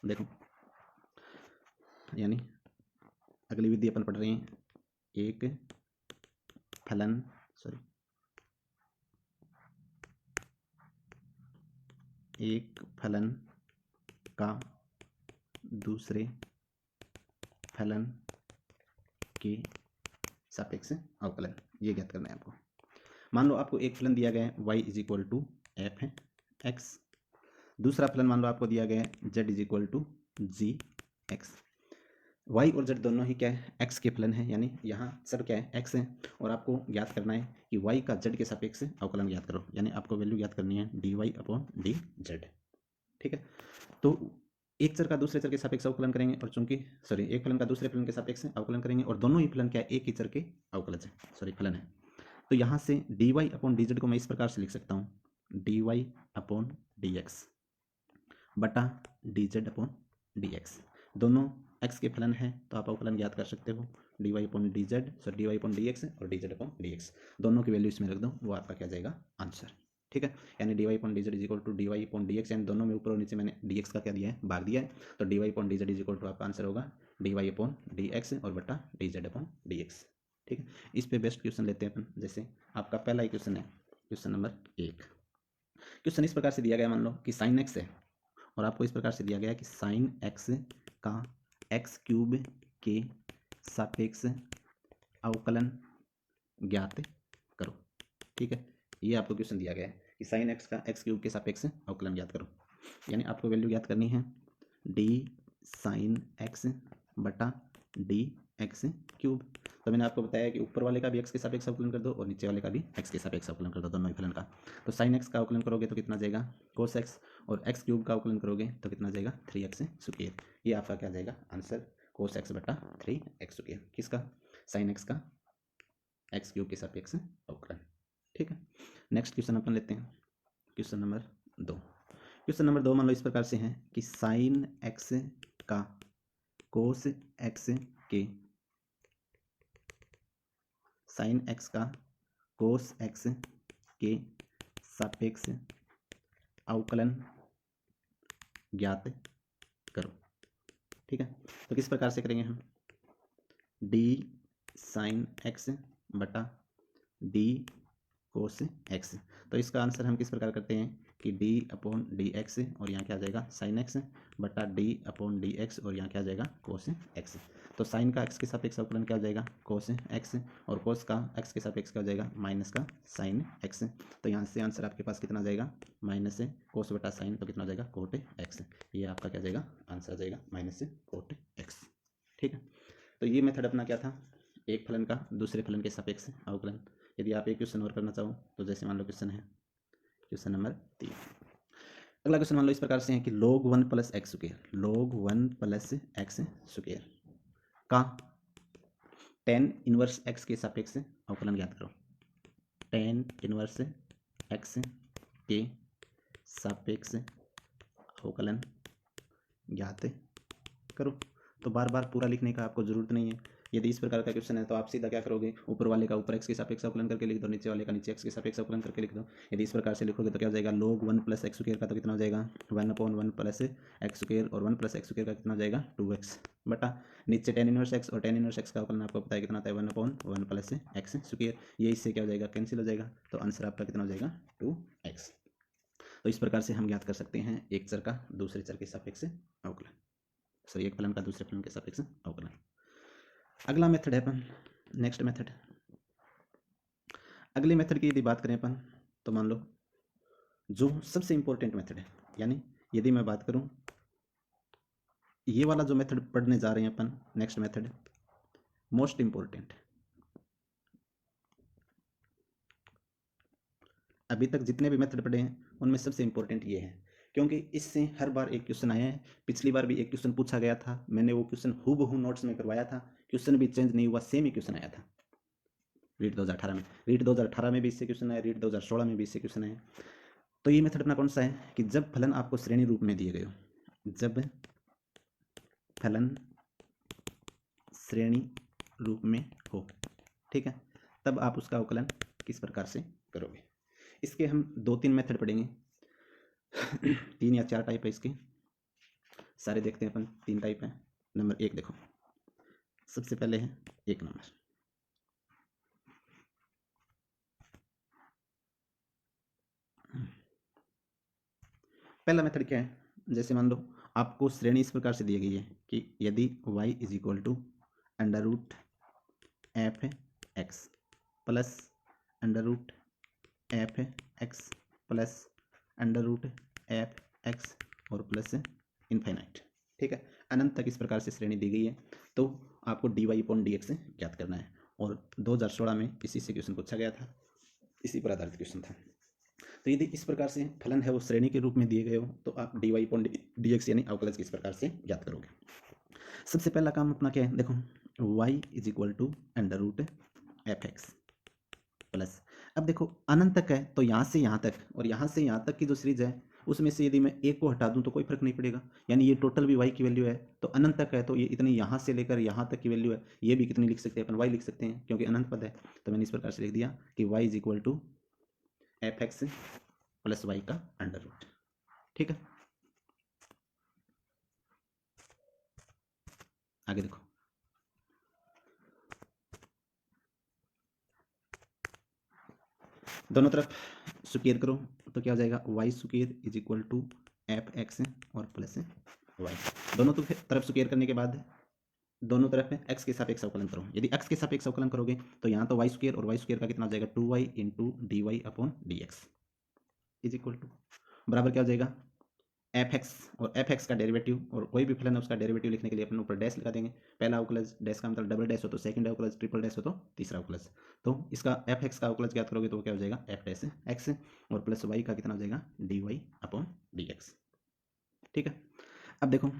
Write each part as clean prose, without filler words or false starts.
देखो, यानी अगली विधि अपन पढ़ रहे हैं, एक फलन एक फलन का दूसरे फलन के सापेक्ष अवकलन, ये ज्ञात करना है आपको। मान लो आपको एक फलन दिया गया है y is equal to F है x, दूसरा फलन मान लो आपको दिया गया है z is equal to G X. y और z दोनों ही क्या है, x के फलन है, यानी यहाँ सब क्या है, x है, और आपको ज्ञात करना है कि y का z के सापेक्ष अवकलन ज्ञात करो, यानी आपको वैल्यू ज्ञात करनी है dy अपॉन डी जेड। ठीक है, तो एक चर का दूसरे चर के सापेक्ष अवकलन करेंगे, और चूंकि एक फलन का दूसरे फलन के सापेक्ष अवकलन करेंगे, और दोनों ही फलन क्या है, एक ही चर के अवकलज है, फलन है। तो यहाँ से dy अपॉन डी जेड को मैं इस प्रकार से लिख सकता हूँ, dy अपॉन डी एक्स बटा D Z upon D X. दोनों x के फलन है, तो आप अवकलन ज्ञात कर सकते हो, dy upon D Z, dy upon D x और D Z upon D X, दोनों की वैल्यू इसमें रख दो, वो आपका क्या जाएगा, आंसर। ठीक है, यानी dy upon D Z is equal to dy upon D X, यानी दोनों में ऊपर और नीचे मैंने dx का क्या दिया है, भाग दिया है, तो dy upon D Z is equal to आपका आंसर होगा dy अपॉन डी एक्स और बटा D Z upon D x. ठीक है, इस पे बेस्ट क्वेश्चन लेते हैं अपन। जैसे आपका पहला ही क्वेश्चन है, क्वेश्चन नंबर 1। क्वेश्चन इस प्रकार से दिया गया, मान लो कि साइन एक्स है, और आपको इस प्रकार से दिया गया कि साइन एक्स का एक्स क्यूब के सापेक्ष अवकलन ज्ञात करो। ठीक है, ये आपको क्वेश्चन दिया गया है कि साइन एक्स का एक्स क्यूब के सापेक्ष अवकलन ज्ञात करो, यानी आपको वैल्यू ज्ञात करनी है डी साइन एक्स बटा डी एक्स क्यूब। तो मैंने आपको बताया कि ऊपर वाले का भी एक्स के सापेक्ष अवकलन कर दो और नीचे वाले का भी एक्स के सापेक्ष अवकलन कर दो, दोनों ही फलन का। तो साइन एक्स का अवकलन करोगे तो कितना जाएगा, कोस एक्स, और एक्स क्यूब का अवकलन करोगे तो कितना जाएगा, 3x स्क्वायर। ये आपका क्या जाएगा आंसर, कोस एक्स बटा 3x स्क्वायर, किसका, साइन एक्स का एक्स क्यूब के सापेक्ष अवकलन। ठीक है, नेक्स्ट क्वेश्चन अपन लेते हैं, क्वेश्चन नंबर 2। क्वेश्चन नंबर 2 मान लो इस प्रकार से है कि साइन एक्स का कोस एक्स के साइन एक्स का कोस एक्स के सापेक्ष अवकलन ज्ञात करो। ठीक है, तो किस प्रकार से करेंगे हम, डी साइन एक्स बटा डी कोस एक्स। तो इसका आंसर हम किस प्रकार करते हैं कि डी अपॉन डी एक्स, और यहाँ क्या आ जाएगा साइन एक्स बटा डी अपॉन डी एक्स, और यहाँ क्या आ जाएगा कोस एक्स। तो साइन का एक्स के सापेक्ष अवकलन क्या हो जाएगा, कोस एक्स, और कोस का एक्स के सापेक्ष क्या हो जाएगा, माइनस का साइन एक्स। तो यहाँ से आंसर आपके पास कितना आ जाएगा, माइनस कोस बटा साइन, तो कितना हो जाएगा कोट एक्स। ये आपका क्या जाएगा आंसर आ जाएगा माइनस कोट एक्स। ठीक है, तो ये मेथड अपना क्या था, एक फलन का दूसरे फलन के सापेक्ष अवकलन। यदि आप एक क्वेश्चन और करना चाहो तो जैसे मान लो क्वेश्चन है क्वेश्चन नंबर 3। अगला क्वेश्चन मान लो इस प्रकार से है कि log 1 plus x square, log 1 plus x square का tan इनवर्स एक्स के सापेक्ष अवकलन ज्ञात करो। tan इनवर्स एक्स के सापेक्ष अवकलन ज्ञात करो। तो बार बार पूरा लिखने का आपको जरूरत नहीं है। यदि इस प्रकार का क्वेश्चन है तो आप सीधा क्या करोगे, ऊपर वाले का ऊपर एक्स के सापेक्ष अवकलन करके लिख दो, नीचे वाले का नीचे एक्स के सापेक्ष अवकलन करके लिख दो। यदि इस प्रकार से लिखोगे तो क्या हो जाएगा, log 1 प्लस एक्स स्क्वायर का तो कितना हो जाएगा 1 अपॉन 1 प्लस एक्स स्क्वायर, और 1 प्लस एक्स स्क्वायर का कितना हो जाएगा 2x बटा नीचे tan इनवर्स एक्स, और tan इनवर्स एक्स का अवकलन आपको पता है कितना आता है 1 अपॉन 1 प्लस एक्स स्क्वायर। ये इससे क्या हो जाएगा, कैंसिल हो जाएगा, तो आंसर आपका कितना हो जाएगा 2x। तो इस प्रकार से हम ज्ञात कर सकते हैं एक चर का दूसरे चर के सापेक्ष अवकलन, एक फलन का दूसरे फलन के सापेक्ष अवकलन। अगला मेथड है अपन, नेक्स्ट मेथड। अगले मेथड की यदि बात करें अपन तो मान लो जो सबसे इंपॉर्टेंट मेथड है, यानी यदि मैं बात करूं ये वाला जो मेथड पढ़ने जा रहे हैं अपन, नेक्स्ट मेथड मोस्ट इंपॉर्टेंट। अभी तक जितने भी मेथड पढ़े हैं उनमें सबसे इंपॉर्टेंट ये है, क्योंकि इससे हर बार एक क्वेश्चन आया है। पिछली बार भी एक क्वेश्चन पूछा गया था, मैंने वो क्वेश्चन हूबहू नोट्स में करवाया था, क्वेश्चन भी चेंज नहीं हुआ, सेम ही क्वेश्चन आया था रीट 2018 में। रीट 2018 में भी इससे क्वेश्चन आया, रीट 2016 में भी इससे क्वेश्चन आया। तो ये मेथड अपना कौन सा है कि जब फलन आपको श्रेणी रूप में दिए गए हो, जब फलन श्रेणी रूप में हो, ठीक है, तब आप उसका अवकलन किस प्रकार से करोगे। इसके हम 2-3 मेथड पढ़ेंगे 3 या 4 टाइप है इसके। सारे देखते हैं अपन, 3 टाइप हैं। नंबर 1 देखो, सबसे पहले है 1 नंबर। पहला मेथड क्या है, जैसे मान लो आपको श्रेणी इस प्रकार से दी गई है कि यदि y is equal to under root F x plus under root F x plus under root F x और प्लस इनफाइनाइट, ठीक है, अनंत तक इस प्रकार से श्रेणी दी गई है। तो आपको D Y upon D X ज्ञात करना है, और 2016 में इसी से क्वेश्चन पूछा गया था, इसी पर आधारित क्वेश्चन था। तो यदि इस प्रकार से फलन है वो श्रेणी के रूप में दिए गए हो तो आप D Y upon D X यानी अवकलज किस प्रकार से ज्ञात करोगे। सबसे पहला काम अपना क्या है, देखो y is equal to under root F x plus, अब देखो अनंत तक है तो यहाँ से यहाँ तक और यहाँ से यहाँ तक की जो सीरीज है उसमें से यदि मैं एक को हटा दूं तो कोई फर्क नहीं पड़ेगा, यानी ये टोटल भी y की वैल्यू है, तो अनंत तक है तो ये इतनी यहाँ से लेकर यहाँ तक की वैल्यू है, ये भी कितनी लिख सकते हैं अपन, y लिख सकते हैं क्योंकि अनंत पद है। तो मैंने इस प्रकार से लिख दिया कि y is equal to F x plus Y का अंडर रूट, ठीक है। आगे देखो, दोनों तरफ सुकेर करो तो क्या हो जाएगा, Y square is equal to F x और प्लस वाई। दोनों तरफ सुकेर करने के बाद दोनों तरफ में एक्स के सापेक्ष अवकलन करो। यदि एक्स के सापेक्ष अवकलन करोगे तो यहाँ तो वाई स्क्वायर और वाई स्क्वायर का कितना हो जाएगा, 2y into D Y upon D x is equal to बराबर क्या हो जाएगा, एफ एक्स, और एफ एक्स का डेरिवेटिव और कोई भी फलन है उसका डेरिवेटिव लिखने के लिए अपन ऊपर डैश लगा देंगे। पहला अवकलज, डैश का मतलब डबल डैश हो तो सेकंड अवकलज, ट्रिपल डैश हो तो तीसरा अवकलज। तो इसका एफ एक्स का अवकलज ज्ञात करोगे तो वो क्या हो जाएगा, एफ डैश एक्स और प्लस वाई का कितना हो जाएगा, D Y upon D x, ठीक है। अब देखो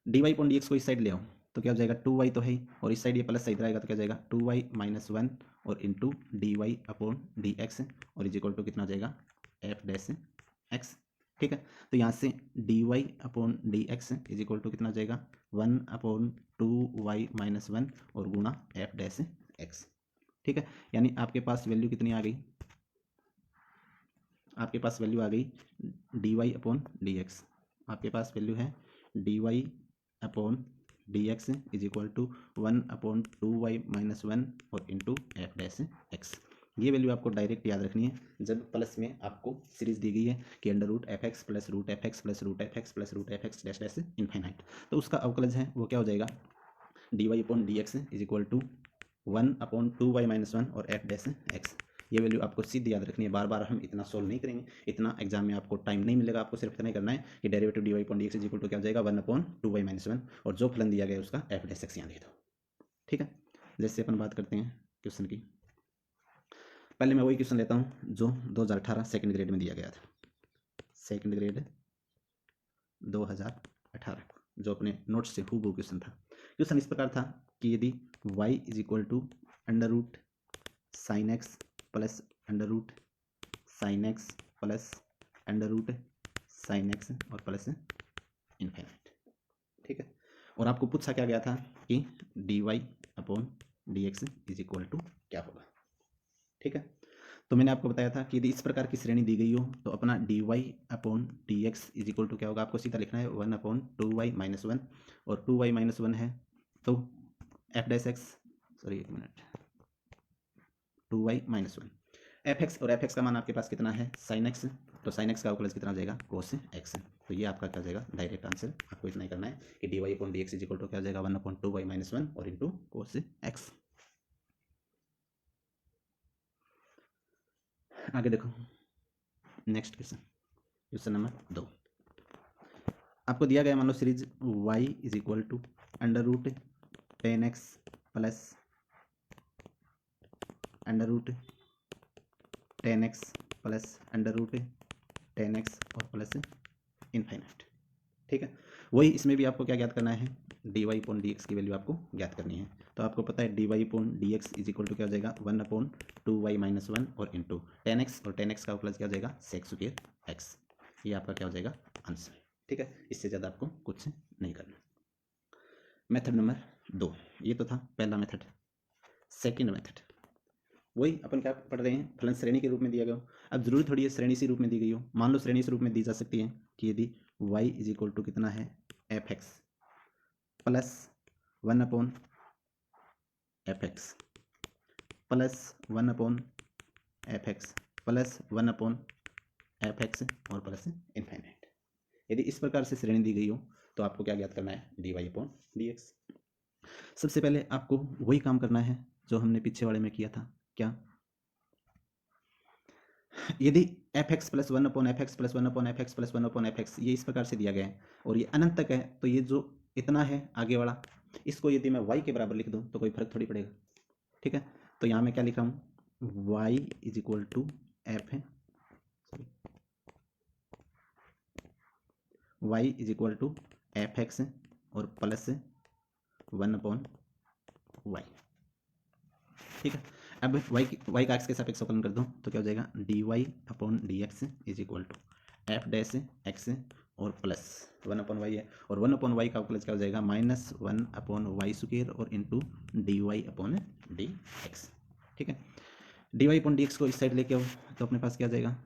D Y upon D x को इस साइड ले आओ तो क्या हो जाएगा, 2y तो है ही, और इस साइड ये प्लस साइड रहेगा तो क्या हो जाएगा 2y माइनस 1 और into D Y upon D x और इज इक्वल टू कितना हो जाएगा, एफ डैश एक्स, ठीक है। तो यहाँ से d Y upon D x is equal to कितना हो जाएगा, 1 अपॉन 2y माइनस 1 और गुणा एफ डैश एक्स, ठीक है। यानी आपके पास वैल्यू कितनी आ गई, आपके पास वैल्यू आ गई d Y upon D x, आपके पास वैल्यू है d Y upon D x is equal to 1 upon 2y minus 1 और इंटू एफ डैश एक्स। ये वैल्यू आपको डायरेक्ट याद रखनी है जब प्लस में आपको सीरीज दी गई है कि under root F x plus root F x plus root F x plus root F x dash dash infinite, तो उसका अवकलज है वो क्या हो जाएगा, D Y upon D x is equal to 1 upon 2y minus 1 और एफ डैश एक्स। ये वैल्यू आपको सीधी याद रखनी है, बार बार हम इतना सोल्व नहीं करेंगे, इतना एग्जाम में आपको टाइम नहीं मिलेगा, आपको सिर्फ इतना ही करना है कि derivative D Y upon D x is equal to क्या हो जाएगा, 1 अपॉन 2y माइनस 1 और जो फलन दिया गया है उसका एफ डैश एक्स यहाँ दे दो, ठीक है। जैसे अपन बात करते हैं क्वेश्चन की, पहले मैं वही क्वेश्चन लेता हूँ जो 2018 सेकेंड ग्रेड में दिया गया था, सेकेंड ग्रेड 2018 जो अपने नोट्स से हूबहू क्वेश्चन था। क्वेश्चन इस प्रकार था कि यदि y is equal to under root sine x plus under root sine x plus under root sine x और प्लस इनफाइनाइट, ठीक है। और आपको पूछा क्या गया था कि D Y upon D x is equal to क्या होगा, ठीक है। तो मैंने आपको बताया था कि यदि इस प्रकार की श्रेणी दी गई हो तो अपना d Y upon D x is equal to क्या होगा, आपको सीधा लिखना है 1 अपॉन 2y माइनस 1 और 2y माइनस 1 है तो एफ डैश एक्स, सॉरी एक minute, 2y minus 1 F x, और एफ एक्स का मान आपके पास कितना है साइन एक्स, तो साइन एक्स का अवकलज कितना हो जाएगा कोस एक्स, तो ये आपका क्या हो जाएगा डायरेक्ट आंसर। आपको इतना ही करना है कि D Y upon D x is equal to क्या हो जाएगा 1 अपॉन 2y माइनस 1 और इंटू कोस एक्स। आगे देखो नेक्स्ट क्वेश्चन, क्वेश्चन नंबर 2। आपको दिया गया मान लो series y is equal to under root 10x plus under root 10x plus under root 10x और प्लस इनफाइनाइट, ठीक है। वही इसमें भी आपको क्या ज्ञात करना है, d Y upon D x की वैल्यू आपको ज्ञात करनी है। तो आपको पता है d Y upon D x is equal to क्या हो जाएगा 1 अपॉन 2y माइनस 1 और इंटू 10x, और 10x का प्लस क्या हो जाएगा सेक स्क्वायर एक्स, ये आपका क्या हो जाएगा आंसर, ठीक है। इससे ज़्यादा आपको कुछ नहीं करना। मेथड नंबर 2, ये तो था पहला मेथड। सेकेंड मेथड वही अपन क्या पढ़ रहे हैं, फलन श्रेणी के रूप में दिया गया हो। अब जरूरी थोड़ी है श्रेणी से रूप में दी गई हो, मान लो श्रेणी से रूप में दी जा सकती है कि यदि वाई इज इक्वल टू कितना है F x plus 1/f(x) plus 1/f(x) plus 1/f(x) और प्लस इन्फाइनाइट। यदि इस प्रकार से श्रेणी दी गई हो तो आपको क्या ज्ञात करना है, dy/dx। सबसे पहले आपको वही काम करना है जो हमने पीछे वाले में किया था। क्या, यदि f(x) plus 1/f(x) plus 1/f(x) plus 1/f(x) ये इस प्रकार से दिया गया है और ये अनंत तक है, तो ये जो इतना है आगे वाला, इसको यदि मैं y के बराबर लिख दूं तो कोई फर्क थोड़ी पड़ेगा। ठीक है, तो यहाँ मैं क्या लिख रहा हूँ, y is equal to F है, y is equal to f(x) और प्लस 1/y। ठीक है, अब y का x के सापेक्ष अवकलन कर दो तो क्या हो जाएगा, dy/dx is equal to f dash x और प्लस 1/y है, और 1/y का अवकलन क्या हो जाएगा, -1/y² और इंटू dy/dx। ठीक है, dy/dx को इस साइड लेके आओ तो अपने पास क्या आ जाएगा,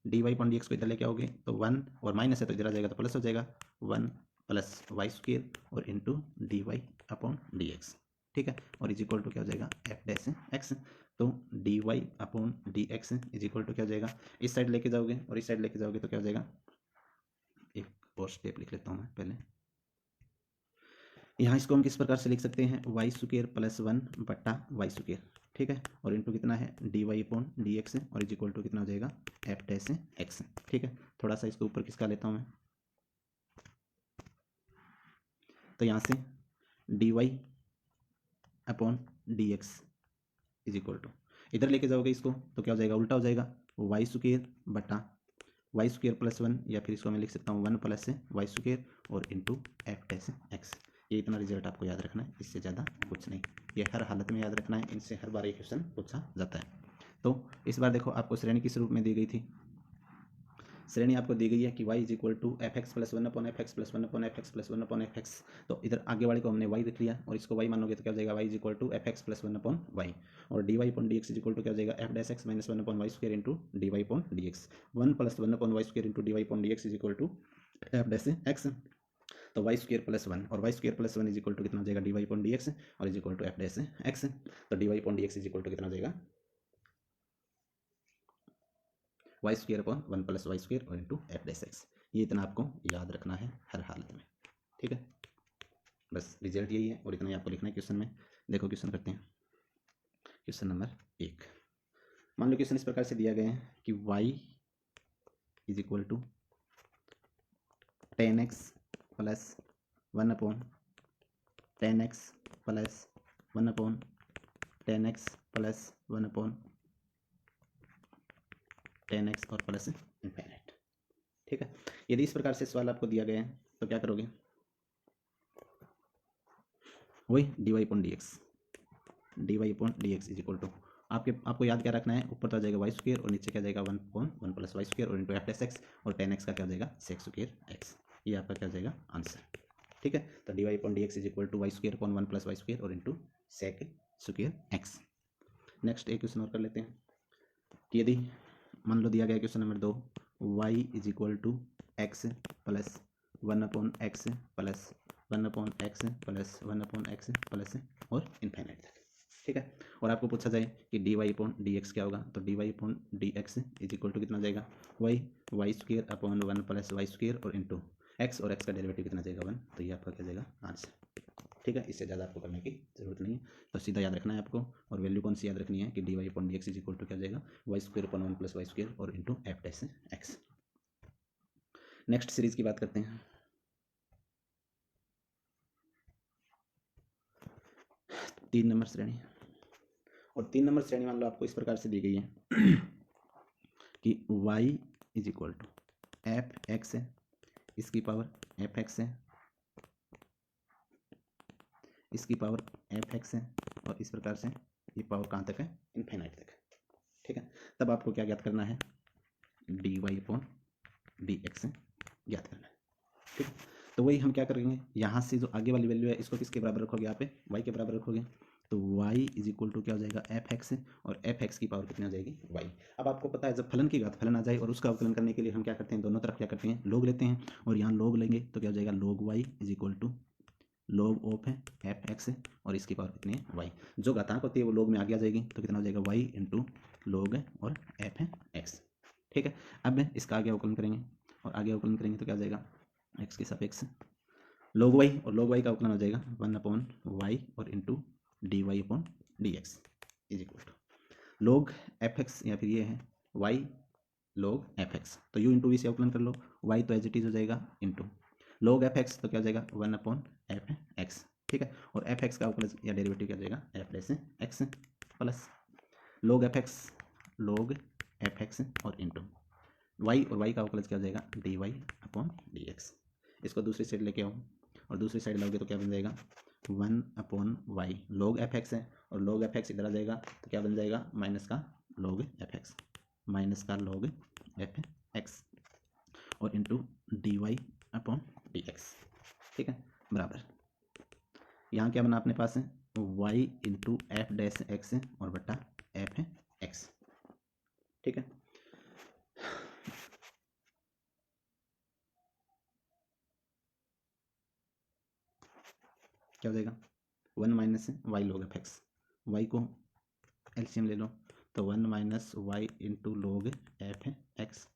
dy/dx को इधर लेके आओगे तो 1 और माइनस है तो इधर आ जाएगा तो प्लस हो जाएगा, 1 प्लस y² और इंटू dy/dx। ठीक है, और इज इक्वल टू क्या हो जाएगा, f डैश x। तो dy/dx इज इक्वल टू क्या हो जाएगा, इस साइड लेके जाओगे और इस साइड लेके जाओगे तो क्या हो जाएगा, एक और स्टेप लिख लेता हूँ मैं पहले। यहाँ इसको हम किस प्रकार से लिख सकते हैं, y² प्लस 1/y²। ठीक है, और इंटू कितना है dy/dx और इज इक्वल टू कितना हो जाएगा, f डैश x। ठीक है, थोड़ा सा इसको ऊपर किसका लेता हूँ मैं, तो यहाँ से dy/dx इज इक्वल टू, इधर लेके जाओगे इसको तो क्या हो जाएगा, उल्टा हो जाएगा, y² प्लस 1, या फिर इसको मैं लिख सकता हूँ 1 प्लस y² और इंटू f डैश x। ये इतना रिजल्ट आपको याद रखना है, इससे ज़्यादा कुछ नहीं, ये हर हालत में याद रखना है, इनसे हर बार ये क्वेश्चन पूछा जाता है। तो इस बार देखो आपको श्रेणी किस रूप में दी गई थी, श्रेणी आपको दी गई है कि y is equal to f(x) plus 1/f(x) plus 1/f(x) plus 1/f(x), तो इधर आगे वाले को हमने y रख लिया और इसको y मानोगे तो क्या हो जाएगा, y is equal to f(x) plus 1/y, और dy/dx इज इक्वल टू क्या हो जाएगा, f dash x minus 1/y² into dy/dx। 1 plus 1/y² into dy/dx is equal to f dash x, तो y² प्लस 1 और y² plus 1 is equal to कितना हो जाएगा, dy/dx और is equal to f dash x। तो dy/dx is equal to कितना हो जाएगा, y²/1 प्लस y² और इंटू f डैश x। ये इतना आपको याद रखना है हर हालत में। ठीक है, बस रिजल्ट यही है और इतना ही आपको लिखना है क्वेश्चन में। देखो क्वेश्चन करते हैं, क्वेश्चन नंबर 1। मान लो क्वेश्चन इस प्रकार से दिया गया है कि y is equal to 10x plus 1/10x plus 1/10x plus 1/10x और प्लस इन्फिनिट। ठीक है, यदि इस प्रकार से सवाल आपको दिया गया है तो क्या करोगे, वही dy/dx इज इक्वल टू, आपको याद क्या रखना है, ऊपर तो आ जाएगा y² और नीचे क्या जाएगा 1/1 प्लस y² और इंटू f डैश x, और 10x का क्या हो जाएगा sec² x। ये आपका क्या हो जाएगा आंसर। ठीक है, तो dy/dx is equal to y²/1 plus y² और इंटू sec² x। नेक्स्ट एक क्वेश्चन और कर लेते हैं कि यदि मान लो दिया गया question number 2, y is equal to x plus 1/x plus 1/x plus 1/x plus और इन्फिनिट तक। ठीक है, और आपको पूछा जाए कि dy/dx क्या होगा, तो dy/dx इज इक्वल टू कितना जाएगा, y²/1 प्लस y² और इंटू x, और x का डेरिवेटिव कितना जाएगा 1, तो ये आपका क्या जाएगा आंसर। ठीक है, इससे ज़्यादा आपको करने की जरूरत नहीं है, तो सीधा याद रखना है आपको, और वैल्यू कौन सी याद रखनी है कि dy/dx इज इक्वल टू क्या जाएगा, y²/1 प्लस y² और into f dash x। Next series की बात करते हैं। 3 नंबर श्रेणी, और 3 नंबर श्रेणी मान लो आपको इस प्रकार से दी गई है कि y is equal to f(x) है, इसकी पावर f(x) है, इसकी पावर f(x) है, और इस प्रकार से ये पावर कहाँ तक है, इन्फिनिट तक। ठीक है, तब आपको क्या ज्ञात करना है, dy/dx ज्ञात करना है। ठीक है, तो वही हम क्या करेंगे, यहाँ से जो आगे वाली वैल्यू है इसको किसके बराबर रखोगे, यहाँ पे y के बराबर रखोगे, तो y इज इक्वल टू क्या हो जाएगा एफ एक्स, और एफ एक्स की पावर कितनी हो जाएगी y। अब आपको पता है जब फलन की घात फलन आ जाए और उसका अवकलन करने के लिए हम क्या करते हैं, दोनों तरफ क्या करते हैं, लोग लेते हैं, और यहाँ लोग लेंगे तो क्या हो जाएगा लोग y इज इक्वल टू लोग ऑफ है एफ एक्स है, और इसकी पावर कितनी है y। जो घातांक होती है वो लोग में आगे आ जाएगी, तो कितना हो जाएगा y इंटू लोग है और एफ है एक्स। ठीक है, अब इसका आगे अवकलन करेंगे, और आगे अवकलन करेंगे तो क्या हो जाएगा एक्स के सापेक्ष लोग y, और लोग y का अवकलन हो जाएगा 1/y और into D Y upon D x is equal to log F x, या फिर ये है y लोग एफ एक्स, तो u इंटू वी से अवकलन कर लो, y तो एज इट इज हो जाएगा इंटू लोग एफ एक्स, तो क्या हो जाएगा 1/f एक्स। ठीक है, और एफ एक्स का अवकलन या डेरिवेटिव क्या हो जाएगा F dash x plus log F x और इंटू y, और y का अवकलन क्या हो जाएगा D Y upon D x. इसको दूसरी साइड लेके आओ, और दूसरी साइड लाओगे तो क्या बन जाएगा 1/y लोग एफ एक्स है, और लोग एफ एक्स इधर आ जाएगा तो क्या बन जाएगा माइनस का लोग एफ एक्स, माइनस का लोग एफ एक्स, और into D Y upon D x. ठीक है, बराबर यहाँ क्या बना अपने पास है y into F dash X और बटा एफ एक्स। ठीक है, क्या हो जाएगा 1 minus Y log F X, Y को एलसीएम ले लो तो 1 minus Y into log F x.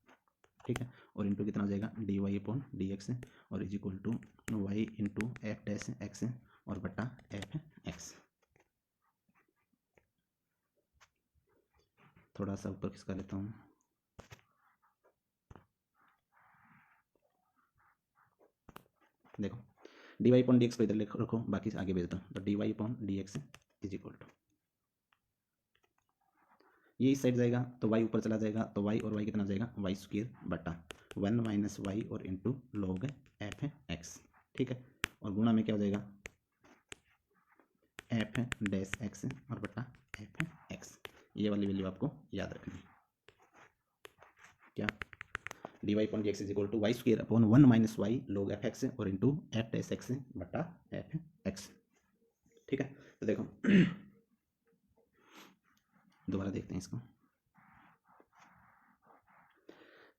ठीक है, और इंटू कितना हो जाएगा D Y upon D x, और is equal to Y into F dash X और बटा एफ एक्स। थोड़ा सा ऊपर खिसका लेता हूँ, देखो D Y upon D x को इधर रखो, बाकी आगे भेज दो, तो d Y upon D x is equal to ये इस साइड जाएगा तो y ऊपर चला जाएगा, तो y और y कितना जाएगा वाई स्क्वायर बटा 1 माइनस वाई और इंटू लॉग एफ एक्स। ठीक है, और गुणा में क्या हो जाएगा एफ डैश एक्स और बटा एफ एक्स। ये वाली वैल्यू आपको याद रखनी है, क्या d Y upon D x is equal to y square upon 1 minus y log f x और इंटू एफ डैश एक्स बटा एफ एक्स। ठीक है, तो देखो दोबारा देखते हैं इसको।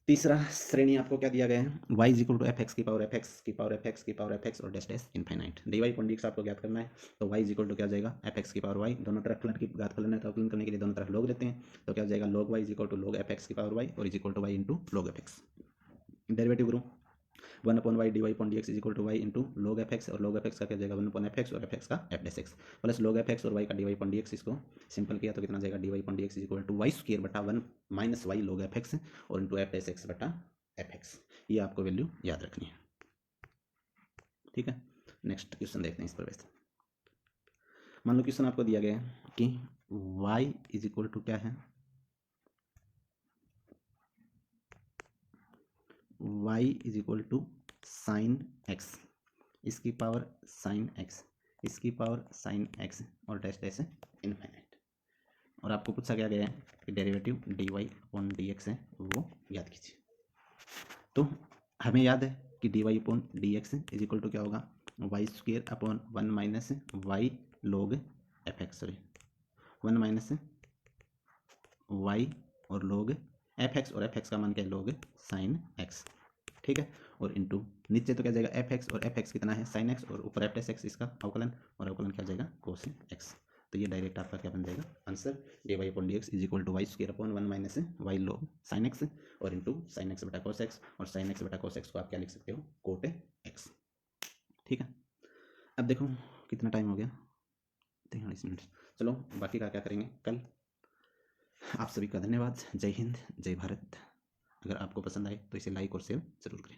तीसरा श्रेणी आपको क्या दिया गया है y is equal to F x की पावर एफ एक्स की पावर एफ एक्स की पावर एफ एक्स और dash dash infinite. D y point आपको ज्ञात करना है, तो y इज इक्वल टू क्या हो जाएगा एफ एक्स की पावर y, दोनों तरफ फलन की घात फलन है तो फलन करने के लिए दोनों तरफ लोग लेते हैं, तो क्या हो जाएगा log y is equal to log f x की पावर y और is equal to y into log f x. Derivative करूँ 1/y dy upon dx is equal to y into log f x, और log f x का क्या जाएगा 1/f x और F x का f dash x plus log f x और y का dy upon dx। इसको सिंपल किया तो कितना जाएगा dy upon dx is equal to y square बटा 1 minus y log f x और इंटू एफ डैश एक्स बटा एफ एक्स। ये आपको वैल्यू याद रखनी है। ठीक है, नेक्स्ट क्वेश्चन देखते हैं इस पर वैसे। मान लो क्वेश्चन आपको दिया गया है कि y इज इक्वल टू क्या है y is equal to sine X, इसकी पावर साइन एक्स, इसकी पावर साइन एक्स और डैश डैश इनफाइनाइट। और आपको पूछा क्या गया है कि derivative D Y upon D X है वो याद कीजिए। तो हमें याद है कि D Y upon D x is equal to क्या होगा Y square upon 1 minus Y log F X, sorry 1 minus Y और लोग एफ एक्स, और एफ एक्स का मान क्या है लोग साइन एक्स। ठीक है, और इंटू नीचे तो क्या जाएगा एफ एक्स, और एफ एक्स कितना है साइन एक्स, और ऊपर एफ डैश एक्स इसका अवकलन, और अवकलन क्या जाएगा कोस एक्स। तो ये डायरेक्ट आपका क्या बन जाएगा answer d Y upon D x is equal to y square upon 1 minus Y log sine x और इंटू साइन एक्स बटा कोस एक्स, और साइन एक्स बटा कोस एक्स को आप क्या लिख सकते हो कोट एक्स। ठीक है, अब देखो कितना टाइम हो गया 43 मिनट। चलो बाकी का क्या करेंगे कल। आप सभी का धन्यवाद। जय हिंद, जय भारत। अगर आपको पसंद आए तो इसे लाइक और शेयर जरूर करें।